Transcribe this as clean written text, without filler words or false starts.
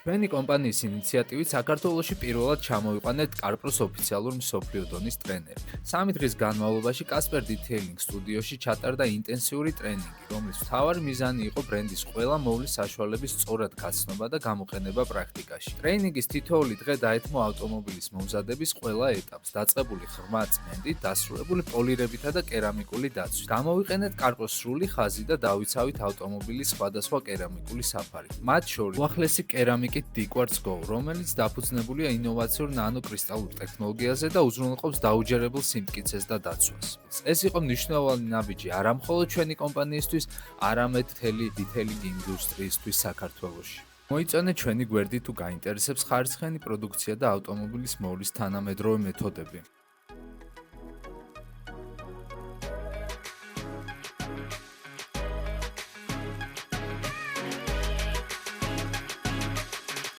ჩვენი კომპანიის ინიციატივით საქართველოში პირველად ჩამოვიყვანეთ CarPro-ს ოფიციალურ მსოფლიო დონის ტრენერი. 3 დღის განმავლობაში Casper Detailing სტუდიოში ჩატარდა ინტენსიური ტრენინგი, რომლის მთავარი მიზანი იყო ბრენდის ყველა მოვლის საშუალების სწორად გაცნობა და გამოყენება პრაქტიკაში. ტრენინგის თითოეული დღე დაეთმო ავტომობილის მომზადების ყველა ეტაპს, დაწყებული ღრმა წმენდით, დასრულებული პოლირებითა და კერამიკული დაცვით. გამოვიყენეთ CarPro-ს სრული ხაზი და დავიცავით ავტომობილის სხვადასხვა კერამიკული საფარი. მათ შორის უახლესი კერამიკით Diquartz Go, რომელიც დაფუძნებულია ინოვაციურ ნანოკრისტალურ ტექნოლოგიაზე და უზრუნველყოფს დაუჯერებელ სიმტკიცეს და დაცვას. ეს იყო მნიშვნელოვანი ნაბიჯი არა მხოლოდ ჩვენი კომპანიისთვის, არამედ მთელი detailing ინდუსტრიისთვის საქართველოში. მოიწონეთ ჩვენი გვერდი თუ გაინტერესებს ხარისხიანი პროდუქცია და ავტომობილის მოვლის თანამედროვე მეთოდები.